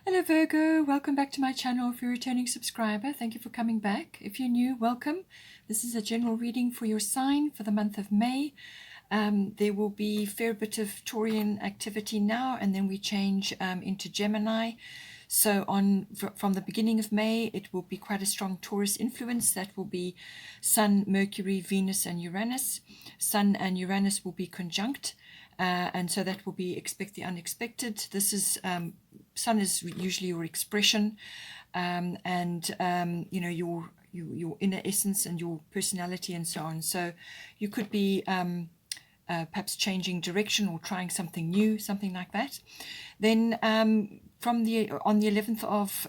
Hello Virgo, welcome back to my channel. If you're a returning subscriber, thank you for coming back. If you're new, welcome. This is a general reading for your sign for the month of May. There will be a fair bit of Taurian activity now, and then we change into Gemini. So from the beginning of May, it will be quite a strong Taurus influence. That will be Sun, Mercury, Venus, and Uranus. Sun and Uranus will be conjunct. And so that will be expect the unexpected. This is Sun is usually your expression, and you know, your inner essence and your personality and so on. So you could be perhaps changing direction or trying something new, something like that. Then on the 11th of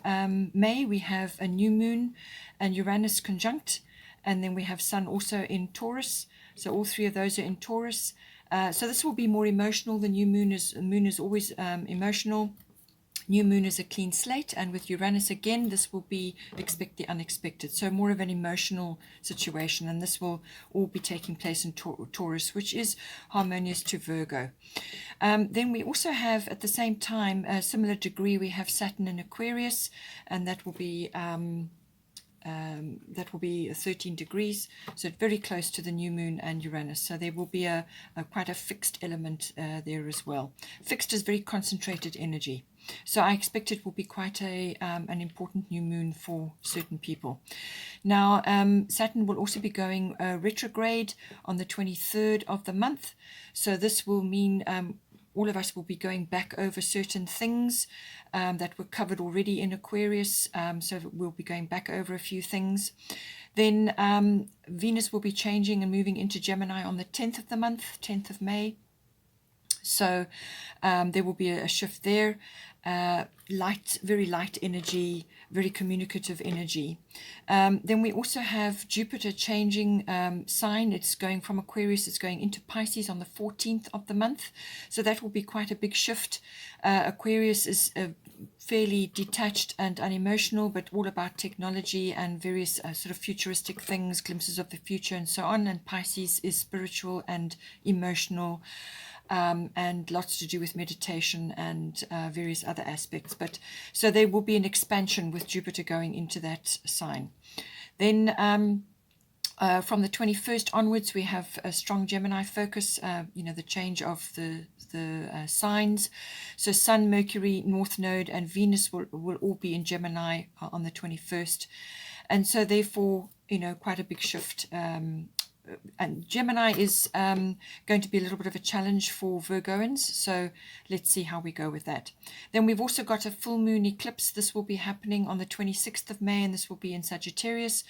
May, we have a new moon and Uranus conjunct, and then we have Sun also in Taurus. So all three of those are in Taurus. So this will be more emotional. The new moon is always emotional. New moon is a clean slate, and with Uranus again, this will be expect the unexpected. So more of an emotional situation, and this will all be taking place in Taurus, which is harmonious to Virgo. Then we also have at the same time a similar degree. We have Saturn and Aquarius, and that will be 13 degrees, so very close to the new moon and Uranus. So there will be a quite a fixed element there as well. Fixed is very concentrated energy. So I expect it will be quite an important new moon for certain people. Now, Saturn will also be going retrograde on the 23rd of the month. So this will mean all of us will be going back over certain things that were covered already in Aquarius. So we'll be going back over a few things. Then Venus will be changing and moving into Gemini on the 10th of the month, 10th of May. So there will be a shift there. Very light energy, very communicative energy. Then we also have Jupiter changing sign. It's going from Aquarius, it's going into Pisces on the 14th of the month. So that will be quite a big shift. Aquarius is fairly detached and unemotional, but all about technology and various sort of futuristic things, glimpses of the future and so on. And Pisces is spiritual and emotional. And lots to do with meditation and various other aspects. But so there will be an expansion with Jupiter going into that sign. Then from the 21st onwards, we have a strong Gemini focus, you know, the change of the signs. So Sun, Mercury, North Node, and Venus will all be in Gemini on the 21st. And so therefore, you know, quite a big shift. And Gemini is going to be a little bit of a challenge for Virgoans, so let's see how we go with that. Then we've also got a full moon eclipse. This will be happening on the 26th of May, and this will be in Sagittarius,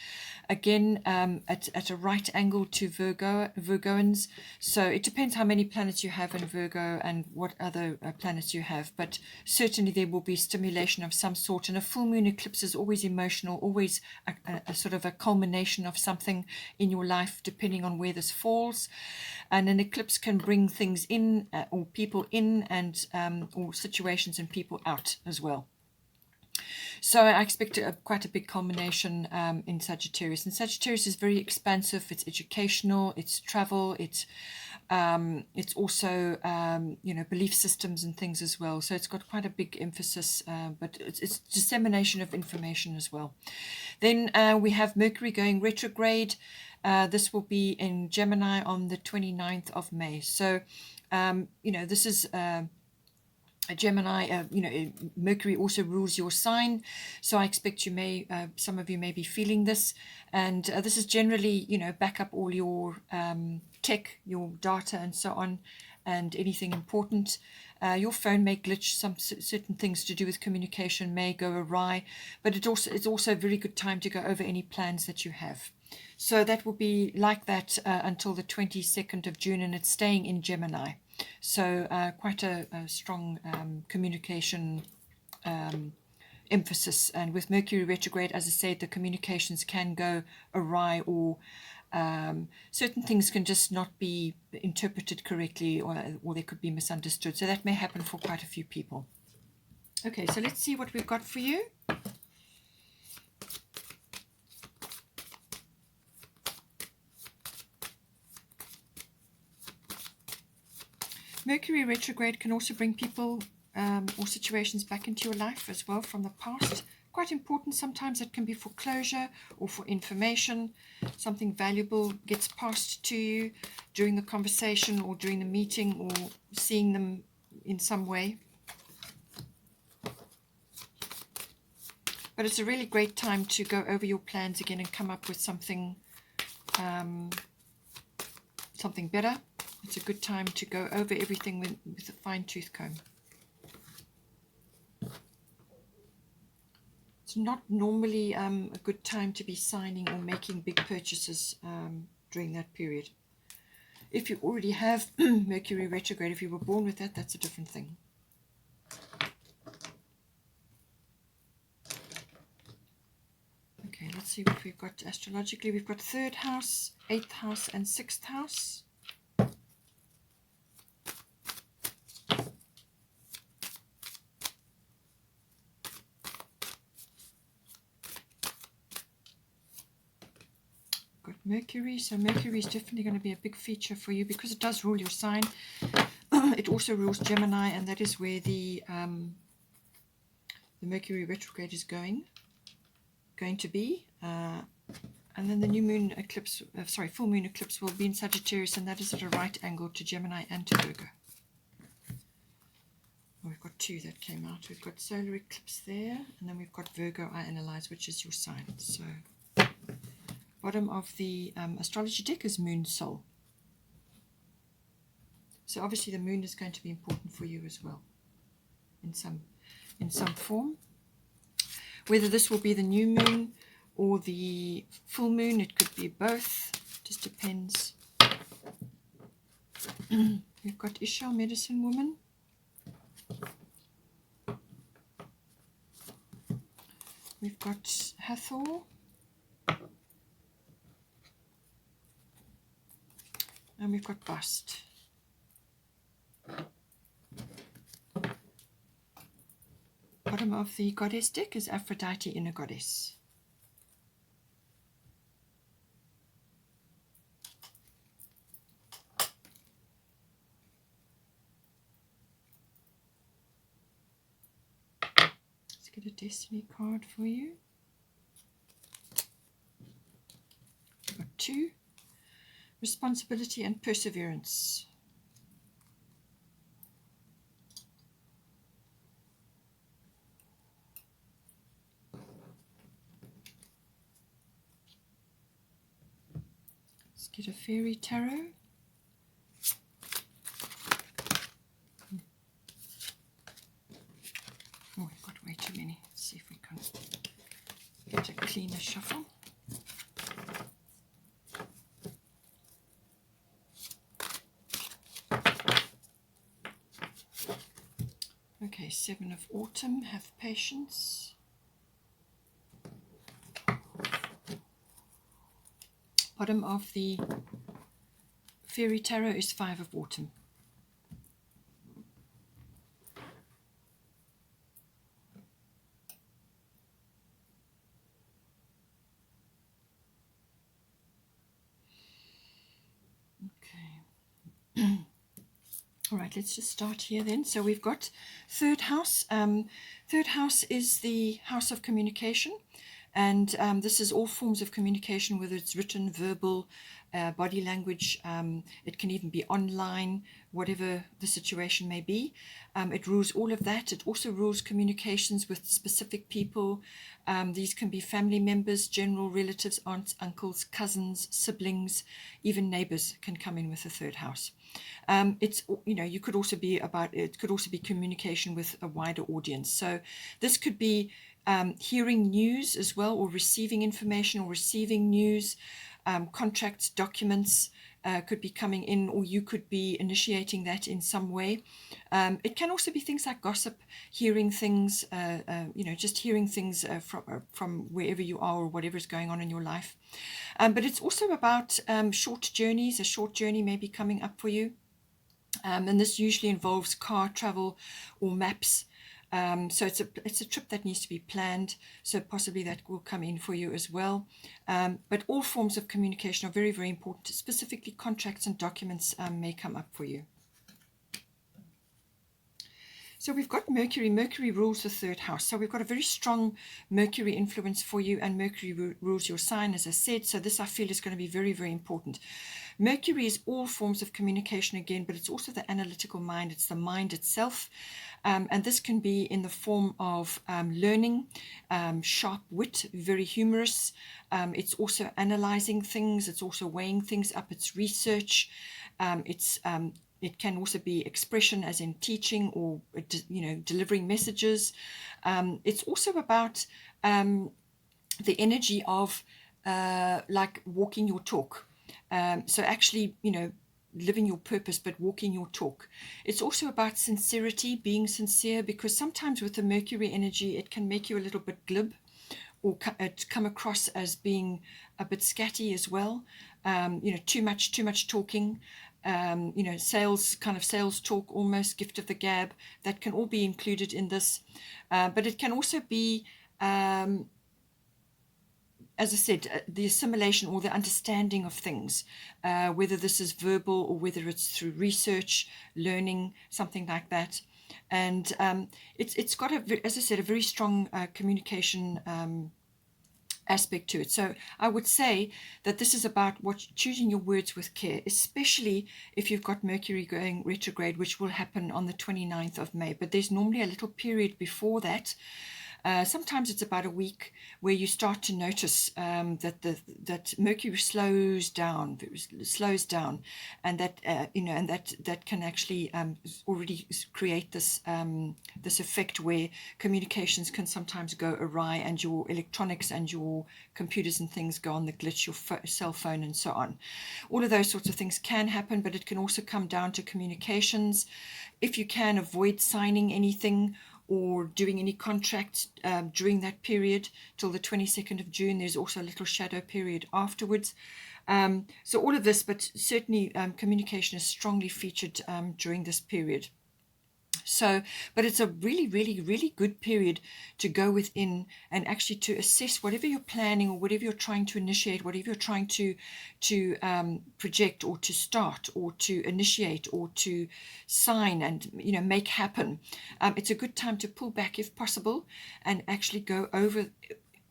again at a right angle to Virgoans. So it depends how many planets you have in Virgo and what other planets you have, but certainly there will be stimulation of some sort. And a full moon eclipse is always emotional, always a sort of a culmination of something in your life, depending on where this falls. And an eclipse can bring things in or people in, and or situations and people out as well. So I expect quite a big culmination in Sagittarius. And Sagittarius is very expansive. It's educational, it's travel, it's also you know, belief systems and things as well. So it's got quite a big emphasis, but it's dissemination of information as well. Then we have Mercury going retrograde. This will be in Gemini on the 29th of May. So you know, this is a Gemini, you know, Mercury also rules your sign. So I expect you may, some of you may be feeling this. And this is generally, you know, back up all your tech, your data and so on, and anything important. Your phone may glitch, some certain things to do with communication may go awry, but it's also a very good time to go over any plans that you have. So that will be like that until the 22nd of June, and it's staying in Gemini. So quite a strong communication emphasis. And with Mercury retrograde, as I said, the communications can go awry, or certain things can just not be interpreted correctly, or they could be misunderstood. So that may happen for quite a few people. Okay, so let's see what we've got for you. Mercury retrograde can also bring people or situations back into your life as well from the past. Quite important. Sometimes it can be for closure or for information. Something valuable gets passed to you during the conversation or during the meeting or seeing them in some way. But it's a really great time to go over your plans again and come up with something something better. It's a good time to go over everything with a fine-tooth comb. It's not normally a good time to be signing or making big purchases during that period. If you already have Mercury Retrograde, if you were born with that, that's a different thing. Okay, let's see what we've got astrologically. We've got 3rd house, 8th house, and 6th house. Got Mercury, so Mercury is definitely going to be a big feature for you because it does rule your sign. It also rules Gemini, and that is where the Mercury Retrograde is going to be. And then the new moon eclipse, full moon eclipse will be in Sagittarius, and that is at a right angle to Gemini and to Virgo. Well, we've got 2 that came out. We've got solar eclipse there, and then we've got Virgo I analyze, which is your sign. So bottom of the astrology deck is Moon Soul. So obviously the moon is going to be important for you as well, in some form. Whether this will be the new moon or the full moon, it could be both. Just depends. We've got Ishal, medicine woman. We've got Hathor. And we've got Bust. Bottom of the goddess deck is Aphrodite, inner goddess. Let's get a destiny card for you. We've got 2. Responsibility and perseverance. Let's get a fairy tarot. Oh, we've got way too many. Let's see if we can get a cleaner shuffle. Okay, 7 of autumn, have patience. Bottom of the fairy tarot is 5 of autumn. Okay. All right, let's just start here then. So we've got 3rd house. 3rd house is the house of communication. And this is all forms of communication, whether it's written, verbal, body language. It can even be online, whatever the situation may be. It rules all of that. It also rules communications with specific people. These can be family members, general relatives, aunts, uncles, cousins, siblings, even neighbors can come in with the 3rd house. It's, you could also be it could also be communication with a wider audience. So this could be hearing news as well, or receiving information or receiving news, contracts, documents could be coming in, or you could be initiating that in some way. It can also be things like gossip, hearing things, just hearing things from wherever you are or whatever is going on in your life. But it's also about short journeys. A short journey may be coming up for you. And this usually involves car travel or maps. So it's a trip that needs to be planned, so possibly that will come in for you as well. But all forms of communication are very, very important. Specifically, contracts and documents may come up for you. So we've got Mercury. Mercury rules the third house. So we've got a very strong Mercury influence for you, and Mercury rules your sign, as I said. So this, I feel, is going to be very, very important. Mercury is all forms of communication again, but it's also the analytical mind. It's the mind itself. And this can be in the form of learning, sharp wit, very humorous. It's also analyzing things. It's also weighing things up. It's research. It can also be expression, as in teaching or delivering messages. It's also about the energy of like walking your talk. So actually, living your purpose, but walking your talk. It's also about sincerity, being sincere, because sometimes with the Mercury energy, it can make you a little bit glib, or come across as being a bit scatty as well. Too much talking. Sales talk, almost gift of the gab, that can all be included in this. But it can also be, as I said, the assimilation or the understanding of things, whether this is verbal or whether it's through research, learning, something like that. And it's got, as I said, a very strong communication aspect to it. So I would say that this is about choosing your words with care, especially if you've got Mercury going retrograde, which will happen on the 29th of May. But there's normally a little period before that. Sometimes it's about a week where you start to notice that Mercury slows down, and that can actually already create this effect where communications can sometimes go awry, and your electronics and your computers and things go on the glitch, your cell phone and so on. All of those sorts of things can happen, but it can also come down to communications. If you can avoid signing anything or doing any contracts during that period till the 22nd of June. There's also a little shadow period afterwards. So all of this, but certainly communication is strongly featured during this period. So, but it's a really, really, really good period to go within and actually to assess whatever you're planning or whatever you're trying to initiate, whatever you're trying to project or to start or to initiate or to sign and make happen. It's a good time to pull back if possible and actually go over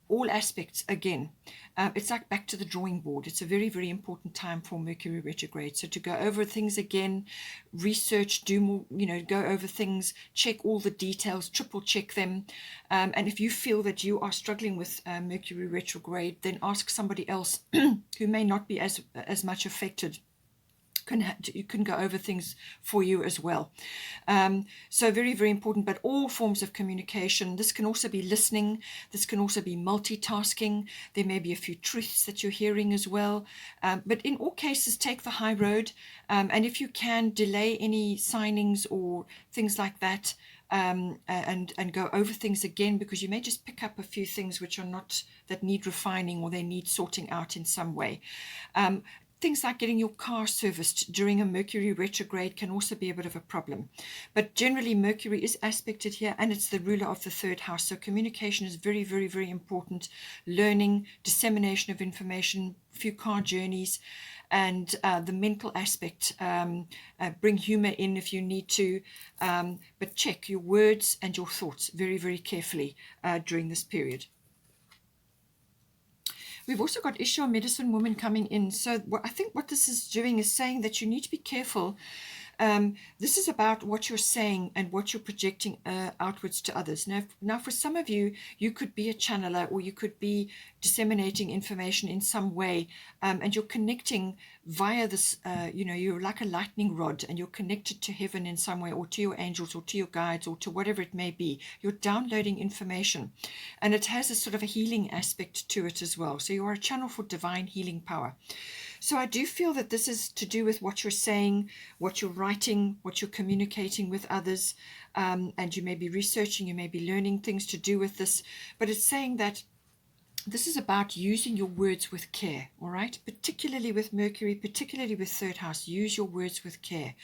all aspects again. It's like back to the drawing board. It's a very, very important time for Mercury retrograde. So to go over things again, research, do more, go over things, check all the details, triple check them. And if you feel that you are struggling with Mercury retrograde, then ask somebody else who may not be as much affected. You can go over things for you as well. So very, very important, but all forms of communication. This can also be listening. This can also be multitasking. There may be a few truths that you're hearing as well. But in all cases, take the high road. And if you can, delay any signings or things like that, and go over things again, because you may just pick up a few things which are not, that need refining or they need sorting out in some way. Things like getting your car serviced during a Mercury retrograde can also be a bit of a problem. But generally, Mercury is aspected here, and it's the ruler of the third house. So communication is very, very, very important. Learning, dissemination of information, few car journeys, and the mental aspect. Bring humor in if you need to, but check your words and your thoughts very, very carefully during this period. We've also got Isha, medicine woman, coming in. So I think what this is doing is saying that you need to be careful. This is about what you're saying and what you're projecting outwards to others. Now, for some of you, you could be a channeler, or you could be disseminating information in some way, and you're connecting via this, you're like a lightning rod, and you're connected to heaven in some way, or to your angels, or to your guides, or to whatever it may be. You're downloading information, and it has a sort of a healing aspect to it as well. So you are a channel for divine healing power. So I do feel that this is to do with what you're saying, what you're writing, what you're communicating with others, and you may be researching, you may be learning things to do with this, but it's saying that this is about using your words with care, all right? Particularly with Mercury, particularly with third house, use your words with care.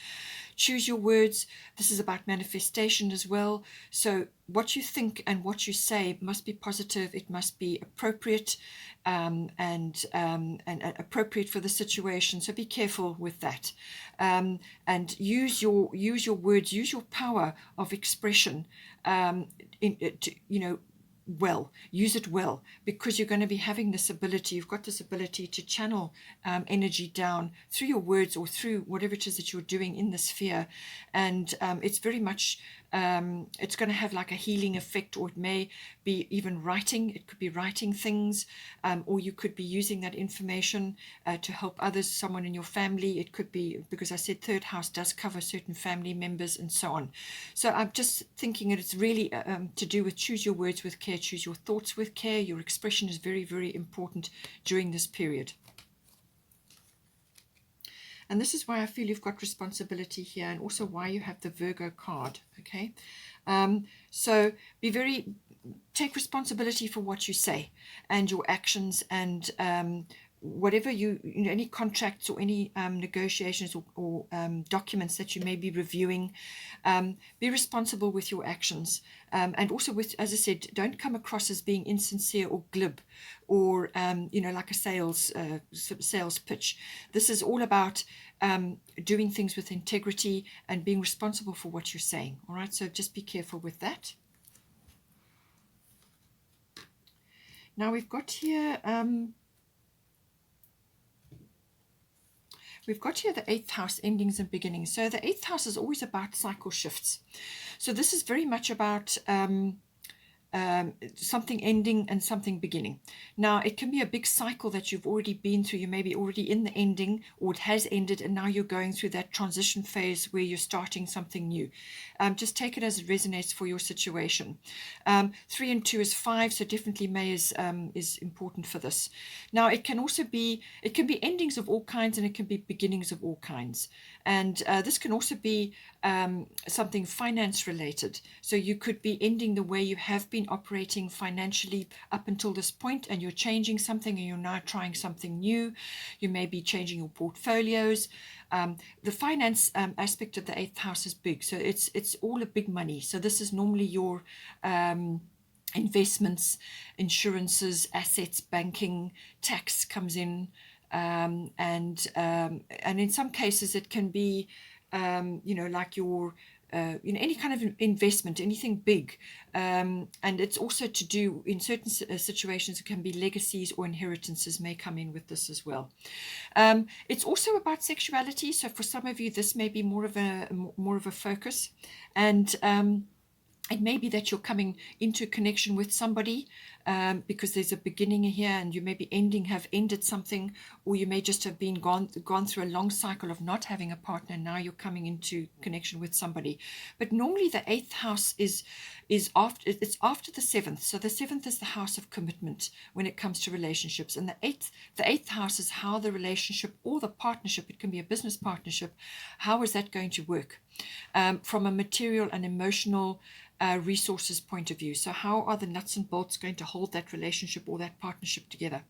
choose your words. This is about manifestation as well. So what you think and what you say must be positive. It must be appropriate, and appropriate for the situation. So be careful with that, and use your words, use your power of expression, well, use it well, because you're going to be having this ability, you've got this ability to channel energy down through your words or through whatever it is that you're doing in the sphere. And it's very much, it's going to have like a healing effect, or it may be even writing. It could be writing things, or you could be using that information to help others, someone in your family. It could be, because I said third house does cover certain family members and so on. So I'm just thinking that it's really to do with choose your words with care, choose your thoughts with care. Your expression is very, very important during this period. And this is why I feel you've got responsibility here, and also why you have the Virgo card, okay? So take responsibility for what you say and your actions, and whatever any contracts or any negotiations or documents that you may be reviewing, be responsible with your actions. And also with, as I said, don't come across as being insincere or glib, or like a sales pitch. This is all about doing things with integrity and being responsible for what you're saying. All right, so just be careful with that. Now we've got here the 8th house, endings and beginnings. So the 8th house is always about cycle shifts. So this is very much about something ending and something beginning. Now, it can be a big cycle that you've already been through. You may be already in the ending, or it has ended, and now you're going through that transition phase where you're starting something new. Just take it as it resonates for your situation. 3 and 2 is 5, so definitely May is important for this. Now, it can be endings of all kinds, and it can be beginnings of all kinds. And this can also be something finance related. So you could be ending the way you have been operating financially up until this point, and you're changing something, and you're now trying something new. You may be changing your portfolios. The finance aspect of the 8th house is big, so it's all a big money. So this is normally your investments, insurances, assets, banking, tax comes in, and in some cases it can be like your any kind of investment, anything big, and it's also to do, in certain situations, it can be legacies or inheritances may come in with this as well. It's also about sexuality, so for some of you this may be more of a focus, and it may be that you're coming into connection with somebody because there's a beginning here, and you may be have ended something, or you may just have been gone through a long cycle of not having a partner, and now you're coming into connection with somebody. But normally the 8th house is after the 7th. So the 7th is the house of commitment when it comes to relationships, and the 8th house is how the relationship or the partnership, it can be a business partnership, how is that going to work from a material and emotional resources point of view. So how are the nuts and bolts going to hold that relationship or that partnership together?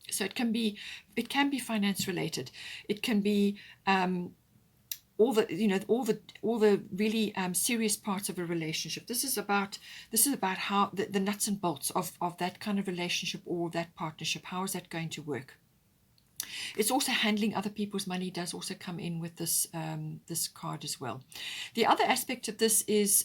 So it can be finance related. It can be all the really serious parts of a relationship. This is about how the nuts and bolts of that kind of relationship or that partnership. How is that going to work? It's also handling other people's money does also come in with this card as well. The other aspect of this is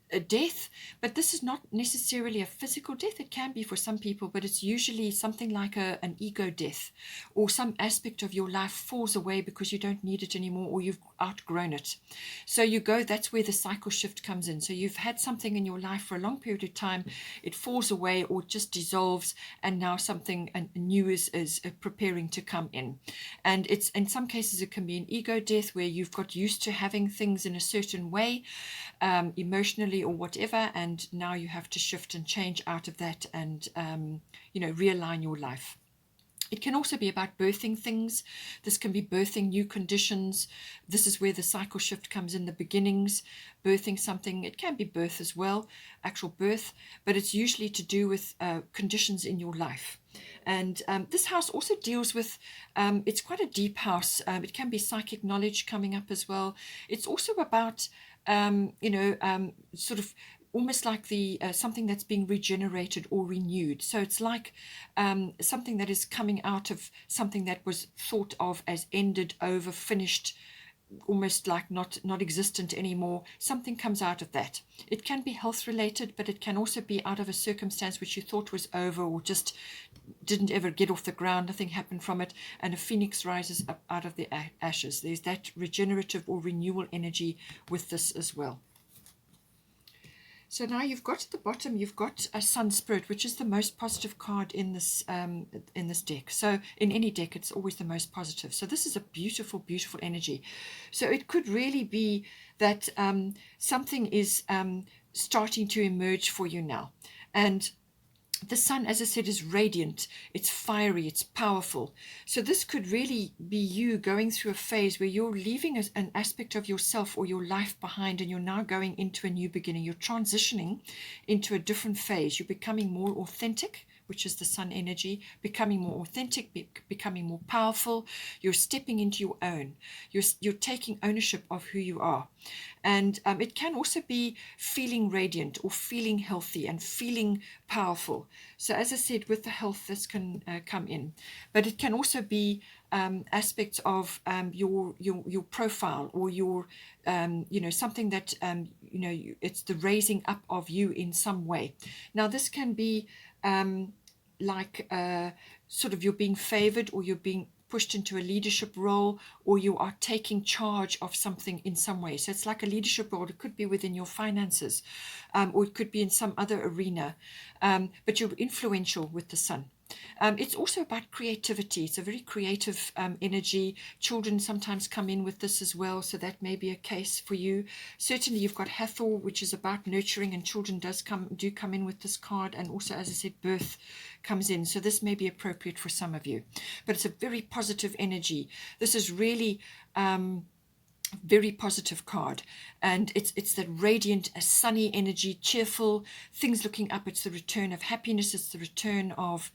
a death, but this is not necessarily a physical death. It can be for some people, but it's usually something like an ego death, or some aspect of your life falls away because you don't need it anymore, or you've outgrown it. So that's where the cycle shift comes in. So you've had something in your life for a long period of time, it falls away or just dissolves, and now something new is preparing to come in. And it's, in some cases, it can be an ego death where you've got used to having things in a certain way, emotionally or whatever, and now you have to shift and change out of that, and realign your life. It can also be about birthing things. This can be birthing new conditions. This is where the cycle shift comes in, the beginnings, birthing something. It can be birth as well, actual birth, but it's usually to do with conditions in your life. And this house also deals with, it's quite a deep house. It can be psychic knowledge coming up as well. It's also about, sort of almost like the something that's being regenerated or renewed. So it's like something that is coming out of something that was thought of as ended, over, finished, almost like not existent anymore. Something comes out of that. It can be health related, but it can also be out of a circumstance which you thought was over, or just didn't ever get off the ground. Nothing happened from it, and a phoenix rises up out of the ashes. There's that regenerative or renewal energy with this as well. So now you've got at the bottom, you've got a Sun Spirit, which is the most positive card in this deck. So in any deck, it's always the most positive. So this is a beautiful, beautiful energy. So it could really be that something is starting to emerge for you now. And the sun, as I said, is radiant, it's fiery, it's powerful. So this could really be you going through a phase where you're leaving an aspect of yourself or your life behind, and you're now going into a new beginning. You're transitioning into a different phase. You're becoming more authentic, which is the sun energy, becoming more authentic, becoming more powerful. You're stepping into your own. You're taking ownership of who you are. And it can also be feeling radiant or feeling healthy and feeling powerful. So as I said, with the health, this can come in. But it can also be aspects of your profile, or your something that it's the raising up of you in some way. Now this can be like sort of you're being favored, or you're being pushed into a leadership role, or you are taking charge of something in some way. So it's like a leadership role. It could be within your finances, or it could be in some other arena, but you're influential with the sun. It's also about creativity. It's a very creative energy. Children sometimes come in with this as well, so that may be a case for you. Certainly you've got Hathor, which is about nurturing, and children do come in with this card. And also, as I said, birth comes in, so this may be appropriate for some of you. But it's a very positive energy. This is really very positive card, and it's that radiant, sunny energy, cheerful, things looking up. It's the return of happiness. It's the return of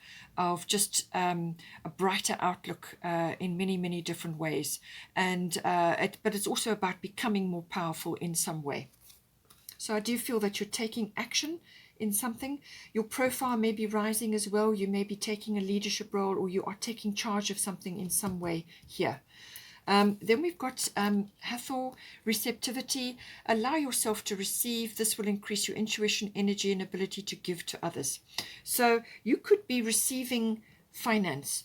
just a brighter outlook in many, many different ways. And but it's also about becoming more powerful in some way. So I do feel that you're taking action in something. Your profile may be rising as well. You may be taking a leadership role, or you are taking charge of something in some way here. Then we've got Hathor, receptivity. Allow yourself to receive. This will increase your intuition, energy, and ability to give to others. So you could be receiving finance,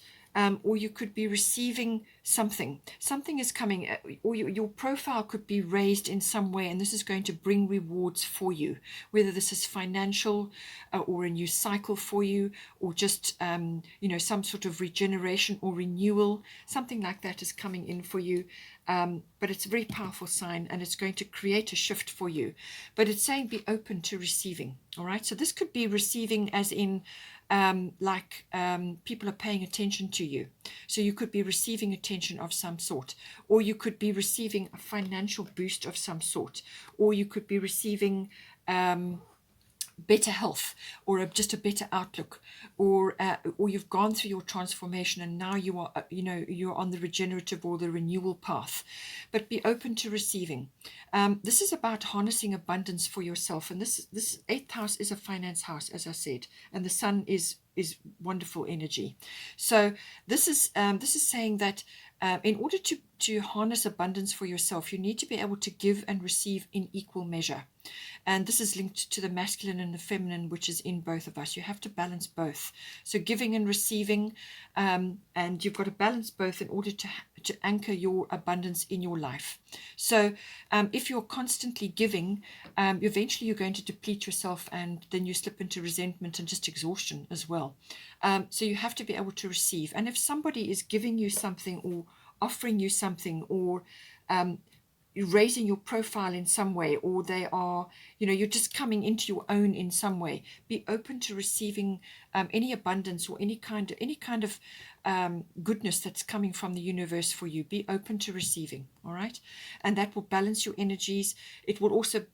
or you could be receiving something. Something is coming, or your profile could be raised in some way, and this is going to bring rewards for you, whether this is financial, or a new cycle for you, or just some sort of regeneration or renewal. Something like that is coming in for you. But it's a very powerful sign, and it's going to create a shift for you. But it's saying be open to receiving. All right, so this could be receiving as in people are paying attention to you. So you could be receiving attention of some sort, or you could be receiving a financial boost of some sort, or you could be receiving better health, or just a better outlook, or you've gone through your transformation, and now you are you're on the regenerative or the renewal path. But be open to receiving. This is about harnessing abundance for yourself, and this 8th house is a finance house, as I said, and the sun is wonderful energy. So this is saying that in order to harness abundance for yourself, you need to be able to give and receive in equal measure. And this is linked to the masculine and the feminine, which is in both of us. You have to balance both. So giving and receiving, and you've got to balance both in order to anchor your abundance in your life. So if you're constantly giving, eventually you're going to deplete yourself, and then you slip into resentment and just exhaustion as well. So you have to be able to receive. And if somebody is giving you something, or offering you something, or raising your profile in some way, or they are, you're just coming into your own in some way. Be open to receiving any abundance or any kind of goodness that's coming from the universe for you. Be open to receiving, all right? And that will balance your energies. It will also,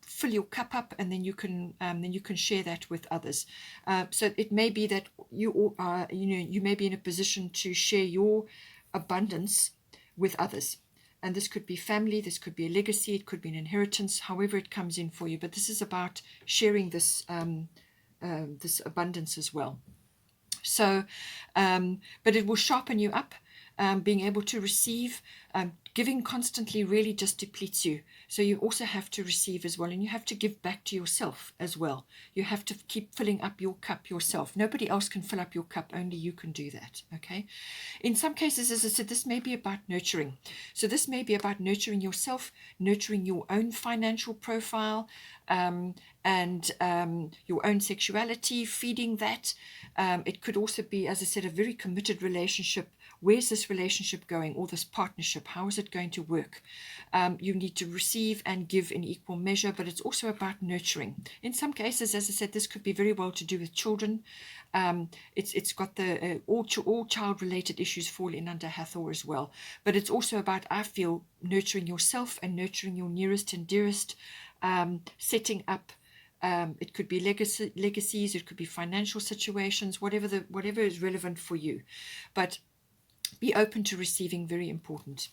fill your cup up, and then you can share that with others. So it may be that you may be in a position to share your abundance with others. And this could be family, this could be a legacy, it could be an inheritance, however it comes in for you. But this is about sharing this this abundance as well. So, but it will sharpen you up. Being able to receive, giving constantly really just depletes you. So you also have to receive as well, and you have to give back to yourself as well. You have to keep filling up your cup yourself. Nobody else can fill up your cup, only you can do that, okay? In some cases, as I said, this may be about nurturing. So this may be about nurturing yourself, nurturing your own financial profile, and your own sexuality, feeding that. It could also be, as I said, a very committed relationship. Where's this relationship going, or this partnership? How is it going to work? You need to receive and give in equal measure, but it's also about nurturing. In some cases, as I said, this could be very well to do with children. It's got the all child-related issues fall in under Hathor as well. But it's also about, I feel, nurturing yourself and nurturing your nearest and dearest, setting up. It could be legacies, it could be financial situations, whatever is relevant for you. But be open to receiving, very important.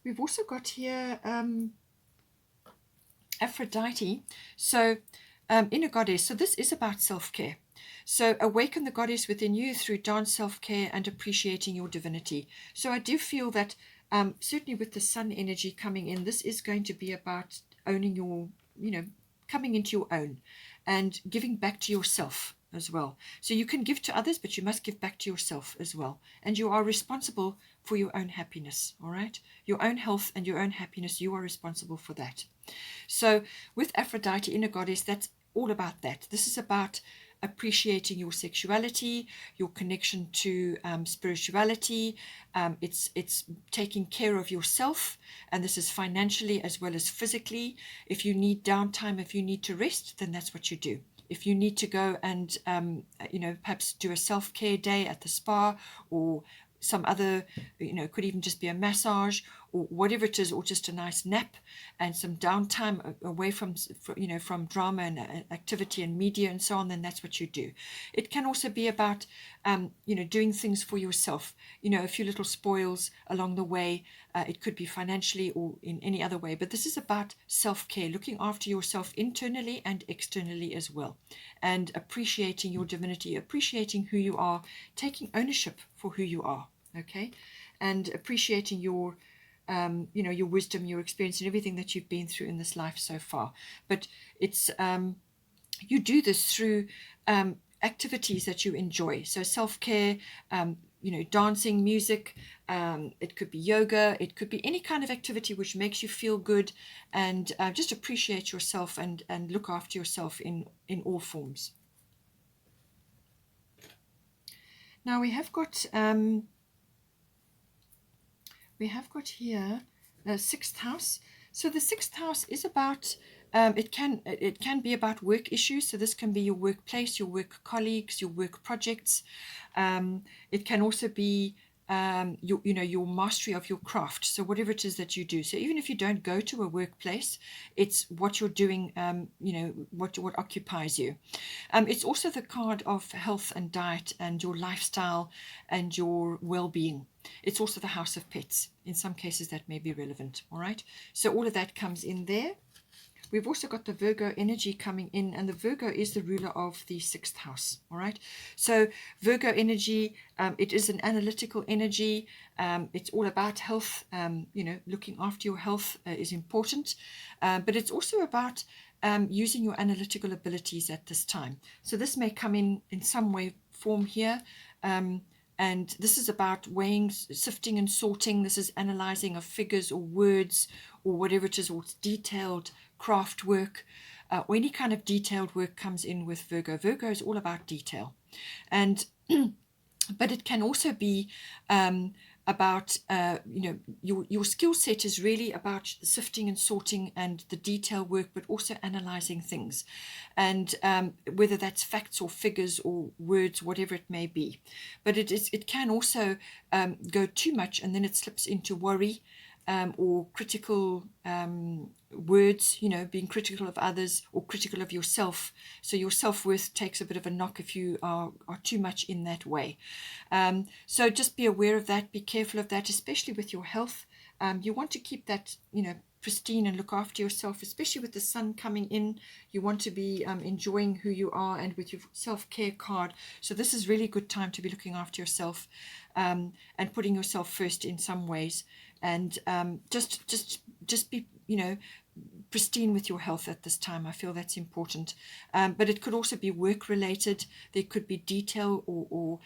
We've also got here Aphrodite. So inner goddess. So this is about self-care. So awaken the goddess within you through dance, self-care, and appreciating your divinity. So I do feel that certainly with the sun energy coming in, this is going to be about owning your, coming into your own and giving back to yourself as well. So you can give to others, but you must give back to yourself as well. And you are responsible for your own happiness, all right? Your own health and your own happiness, you are responsible for that. So with Aphrodite, inner goddess, that's all about that. This is about appreciating your sexuality, your connection to spirituality. It's taking care of yourself, and this is financially as well as physically. If you need downtime, if you need to rest, then that's what you do. If you need to go and perhaps do a self-care day at the spa, or some other, could even just be a massage or whatever it is, or just a nice nap and some downtime away from drama and activity and media and so on, then that's what you do. It can also be about, doing things for yourself, a few little spoils along the way. It could be financially or in any other way, but this is about self-care, looking after yourself internally and externally as well, and appreciating your divinity, appreciating who you are, taking ownership for who you are, okay, and appreciating your your wisdom, your experience, and everything that you've been through in this life so far. But it's you do this through activities that you enjoy. So self-care, dancing, music, it could be yoga, it could be any kind of activity which makes you feel good, and just appreciate yourself and look after yourself in all forms. Now we have got here the sixth house. So the sixth house is about it can be about work issues. So this can be your workplace, your work colleagues, your work projects. It can also be your mastery of your craft. So whatever it is that you do. So even if you don't go to a workplace, it's what you're doing. What occupies you. It's also the card of health and diet and your lifestyle and your well-being. It's also the house of pets. In some cases that may be relevant. All right. So all of that comes in there. We've also got the Virgo energy coming in, and the Virgo is the ruler of the sixth house. All right. So Virgo energy, it is an analytical energy. It's all about health. Looking after your health is important, but it's also about using your analytical abilities at this time. So this may come in some way, form here. And this is about weighing, sifting and sorting. This is analyzing of figures or words or whatever it is, or it's detailed craft work, or any kind of detailed work comes in with Virgo. Virgo is all about detail. And but it can also be about your skill set is really about sifting and sorting and the detail work, but also analyzing things, and whether that's facts or figures or words, whatever it may be. But it can also go too much, and then it slips into worry, or critical words, being critical of others or critical of yourself. So your self-worth takes a bit of a knock if you are too much in that way. So just be aware of that, be careful of that, especially with your health. You want to keep that, pristine and look after yourself, especially with the sun coming in. You want to be enjoying who you are, and with your self-care card. So this is really a good time to be looking after yourself, and putting yourself first in some ways, and just be pristine with your health at this time. I feel that's important. But it could also be work related. There could be detail or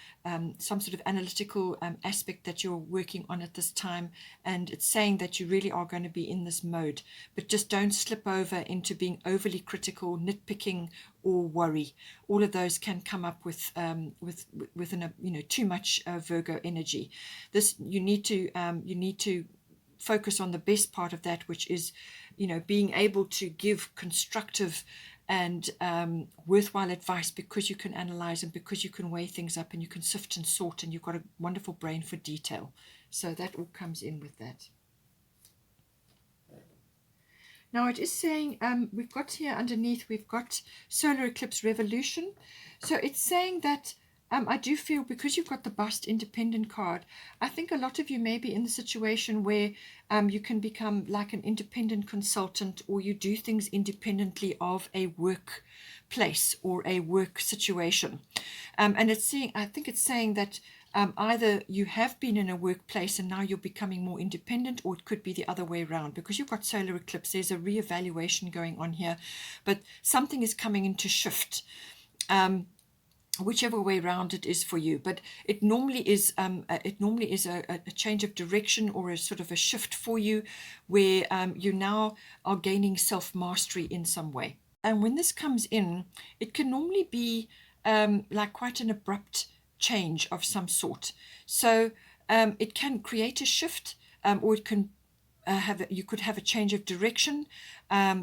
some sort of analytical aspect that you're working on at this time, and it's saying that you really are going to be in this mode, but just don't slip over into being overly critical, nitpicking, or worry. All of those can come up with too much Virgo energy. This you need to focus on the best part of that, which is being able to give constructive and worthwhile advice, because you can analyze and because you can weigh things up and you can sift and sort, and you've got a wonderful brain for detail. So that all comes in with that. Now it is saying, we've got here underneath, we've got solar eclipse revolution. So it's saying that I do feel, because you've got the bust independent card, I think a lot of you may be in the situation where you can become like an independent consultant, or you do things independently of a workplace or a work situation. And it's saying, I think it's saying that either you have been in a workplace and now you're becoming more independent, or it could be the other way around. Because you've got solar eclipse, there's a reevaluation going on here, but something is coming into shift. Whichever way around it is for you, but it normally is a change of direction, or a sort of a shift for you, where you now are gaining self-mastery in some way. And when this comes in, it can normally be like quite an abrupt change of some sort. So it can create a shift, or it can you could have a change of direction.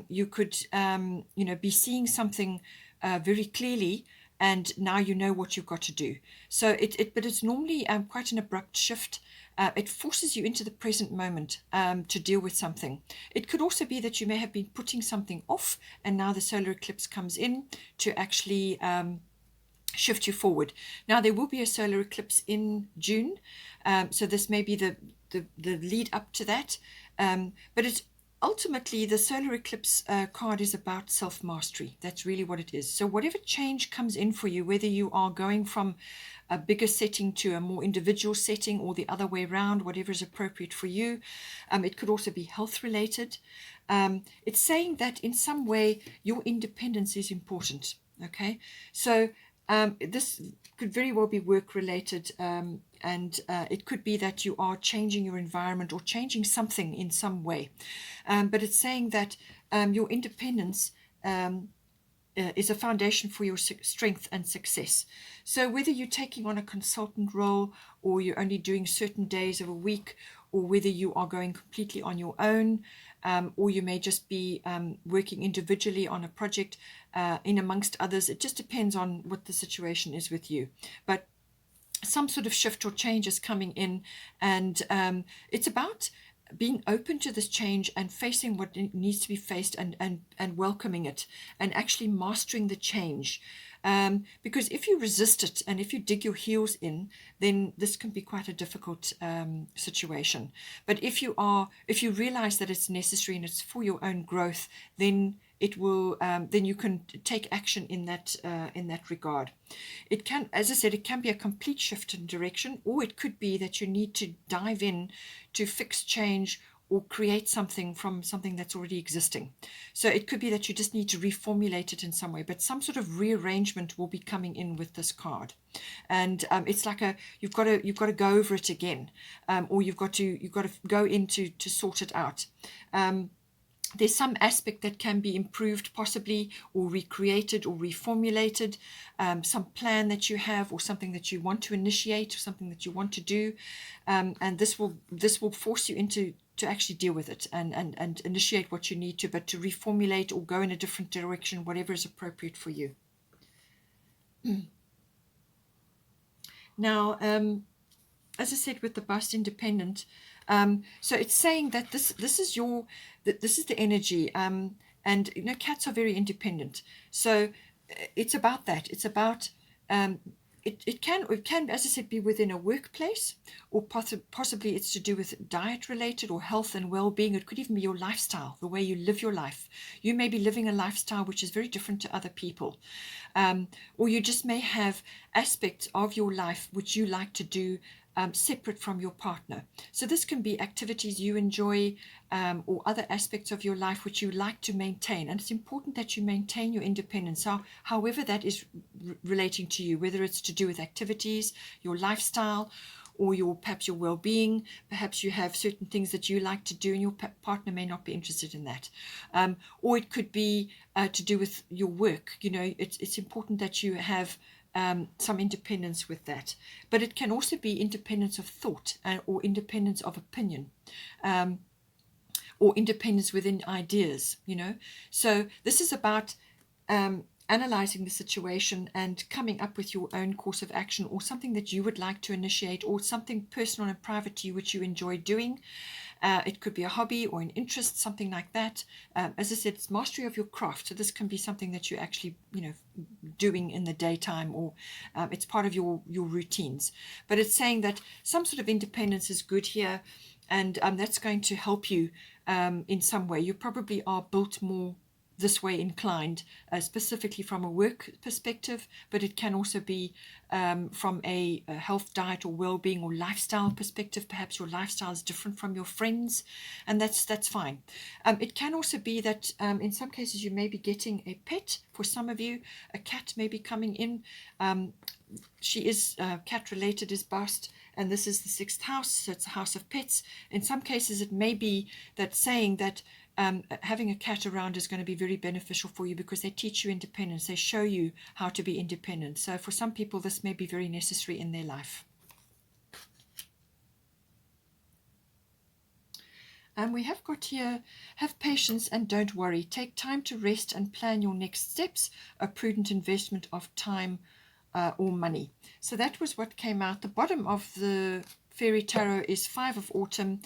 You could be seeing something very clearly, and now you know what you've got to do. So but it's normally quite an abrupt shift. It forces you into the present moment to deal with something. It could also be that you may have been putting something off, and now the solar eclipse comes in to actually shift you forward. Now there will be a solar eclipse in June, so this may be the lead up to that. But it's ultimately, the solar eclipse card is about self-mastery. That's really what it is. So whatever change comes in for you, whether you are going from a bigger setting to a more individual setting, or the other way around, whatever is appropriate for you. It could also be health related. It's saying that in some way your independence is important. Okay, so this could very well be work related, and it could be that you are changing your environment or changing something in some way. But it's saying that your independence is a foundation for your strength and success. So whether you're taking on a consultant role, or you're only doing certain days of a week, or whether you are going completely on your own, or you may just be working individually on a project in amongst others. It just depends on what the situation is with you. But some sort of shift or change is coming in, and it's about being open to this change and facing what needs to be faced, and welcoming it, and actually mastering the change. Because if you resist it and if you dig your heels in, then this can be quite a difficult situation. But if you realize that it's necessary and it's for your own growth, then it will then you can take action in that regard. It can, as I said, it can be a complete shift in direction, or it could be that you need to dive in to fix, change, or create something from something that's already existing. So it could be that you just need to reformulate it in some way, but some sort of rearrangement will be coming in with this card. And it's like you've got to go over it again, or you've got to go in to sort it out. there's some aspect that can be improved possibly, or recreated or reformulated, some plan that you have, or something that you want to initiate, or something that you want to do, and this will force you into to actually deal with it and initiate what you need to, but to reformulate or go in a different direction, whatever is appropriate for you. Now, as I said, with the bust independent, so it's saying that this is the energy, and cats are very independent. So it's about that. It's about it can, as I said, be within a workplace, or possibly it's to do with diet related or health and well-being. It could even be your lifestyle, the way you live your life. You may be living a lifestyle which is very different to other people, or you just may have aspects of your life which you like to do separate from your partner. So this can be activities you enjoy, or other aspects of your life which you like to maintain. And it's important that you maintain your independence, however that is relating to you, whether it's to do with activities, your lifestyle, or perhaps your well-being. Perhaps you have certain things that you like to do and your partner may not be interested in that. Or it could be to do with your work. It's important that you have some independence with that. But it can also be independence of thought, or independence of opinion, or independence within ideas, So this is about analyzing the situation and coming up with your own course of action, or something that you would like to initiate, or something personal and private to you which you enjoy doing. It could be a hobby or an interest, something like that. As I said, it's mastery of your craft. So this can be something that you're actually, doing in the daytime, or it's part of your routines. But it's saying that some sort of independence is good here, and that's going to help you in some way. You probably are built more this way inclined, specifically from a work perspective, but it can also be from a health, diet, or well-being or lifestyle perspective. Perhaps your lifestyle is different from your friends, and that's fine. It can also be that in some cases you may be getting a pet. For some of you, a cat may be coming in. She is cat related, is bust, and this is the 6th house, so it's a house of pets. In some cases it may be that saying that having a cat around is going to be very beneficial for you, because they teach you independence. They show you how to be independent. So for some people this may be very necessary in their life. And we have got here, have patience and don't worry. Take time to rest and plan your next steps, a prudent investment of time or money. So that was what came out. The bottom of the Fairy Tarot is 5 of Autumn.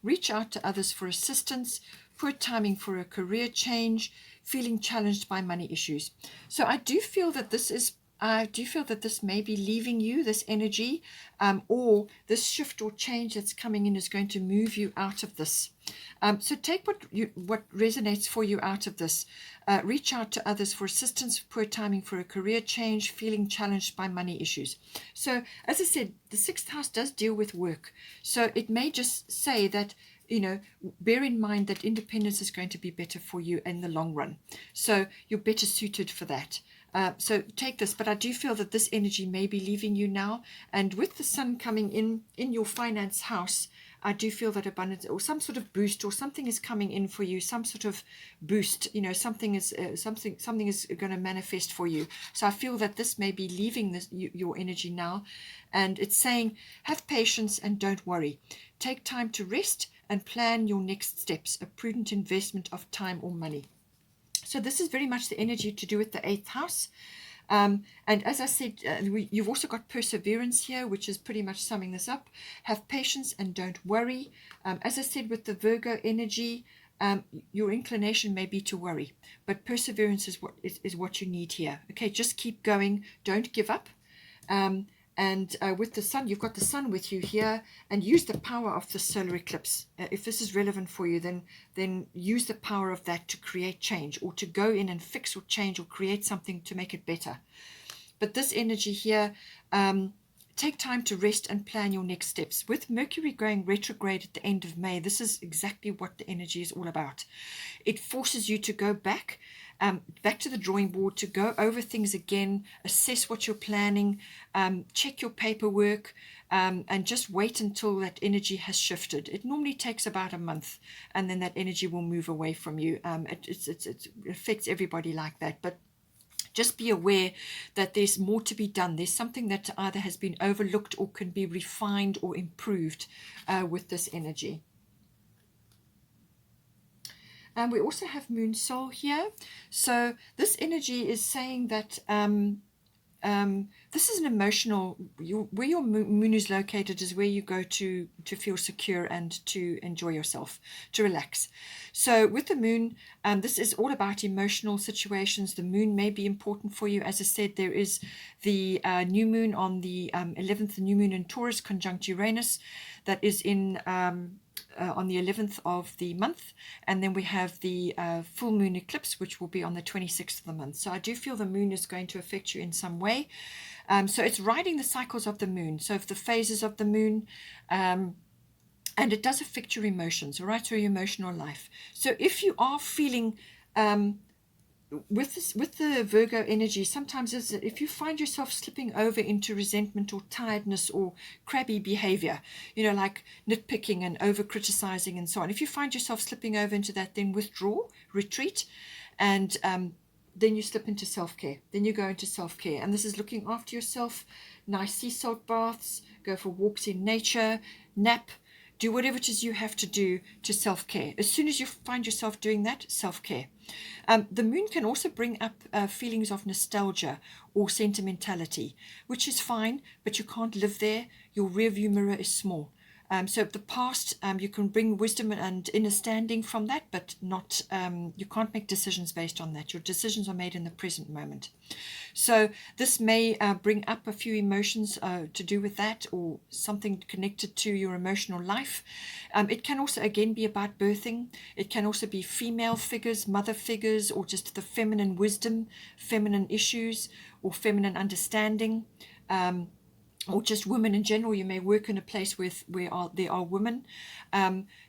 Reach out to others for assistance. Poor timing for a career change. Feeling challenged by money issues. So I do feel that this may be leaving you, this energy, or this shift or change that's coming in is going to move you out of this. So take what resonates for you out of this. Reach out to others for assistance. Poor timing for a career change. Feeling challenged by money issues. So as I said, the 6th house does deal with work. So it may just say that, bear in mind that independence is going to be better for you in the long run. So you're better suited for that. So take this, but I do feel that this energy may be leaving you now. And with the sun coming in your finance house, I do feel that abundance or some sort of boost or something is coming in for you, some sort of boost, something is going to manifest for you. So I feel that this may be leaving your energy now, and it's saying have patience and don't worry. Take time to rest and plan your next steps, a prudent investment of time or money. So this is very much the energy to do with the 8th house. And as I said, you've also got perseverance here, which is pretty much summing this up. Have patience and don't worry. As I said, with the Virgo energy, your inclination may be to worry, but perseverance is what you need here. Okay, just keep going. Don't give up. And with the sun, you've got the sun with you here, and use the power of the solar eclipse. If this is relevant for you, then use the power of that to create change, or to go in and fix or change or create something to make it better. But this energy here, take time to rest and plan your next steps. With Mercury going retrograde at the end of May, this is exactly what the energy is all about. It forces you to go back to the drawing board, to go over things again, assess what you're planning, check your paperwork, and just wait until that energy has shifted. It normally takes about a month, and then that energy will move away from you. It affects everybody like that, but just be aware that there's more to be done. There's something that either has been overlooked or can be refined or improved with this energy. And we also have Moon Soul here. So this energy is saying that this is an emotional, where your moon is located is where you go to feel secure and to enjoy yourself, to relax. So with the moon, this is all about emotional situations. The moon may be important for you. As I said, there is the new moon on the 11th, the new moon in Taurus conjunct Uranus, that is in on the 11th of the month, and then we have the full moon eclipse, which will be on the 26th of the month. So I do feel the moon is going to affect you in some way. So it's riding the cycles of the moon, so if the phases of the moon, and it does affect your emotions, all right, so your emotional life. So if you are feeling with the Virgo energy, sometimes if you find yourself slipping over into resentment or tiredness or crabby behavior, you know, like nitpicking and over criticizing and so on, if you find yourself slipping over into that, then withdraw, retreat, and then you slip into self-care. Then you go into self-care, and this is looking after yourself. Nice sea salt baths, go for walks in nature, nap, do whatever it is you have to do to self-care. As soon as you find yourself doing that, self-care. The moon can also bring up feelings of nostalgia or sentimentality, which is fine, but you can't live there. Your rear view mirror is small. So the past, you can bring wisdom and understanding from that, but not, you can't make decisions based on that. Your decisions are made in the present moment. So this may bring up a few emotions to do with that, or something connected to your emotional life. It can also, again, be about birthing. It can also be female figures, mother figures, or just the feminine wisdom, feminine issues, or feminine understanding. Or just women in general. You may work in a place where there are women.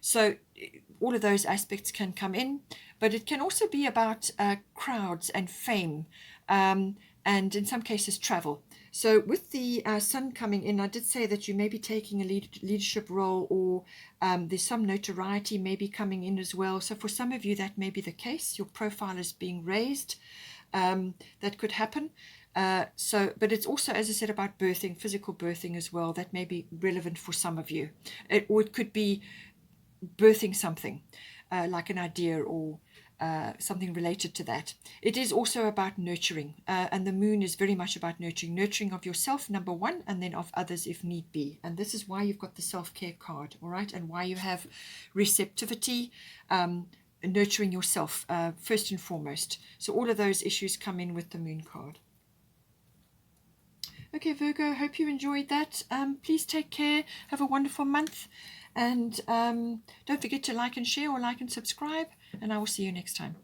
So all of those aspects can come in, but it can also be about crowds and fame, and in some cases travel. So with the sun coming in, I did say that you may be taking a leadership role, or there's some notoriety maybe coming in as well. So for some of you, that may be the case. Your profile is being raised. That could happen. But it's also, as I said, about birthing, physical birthing as well. That may be relevant for some of you. Or it could be birthing something, like an idea or something related to that. It is also about nurturing, and the moon is very much about nurturing of yourself, number one, and then of others if need be. And this is why you've got the self-care card, all right, and why you have receptivity, nurturing yourself first and foremost. So all of those issues come in with the moon card. Okay, Virgo, hope you enjoyed that. Please take care. Have a wonderful month. And don't forget to like and share, or like and subscribe. And I will see you next time.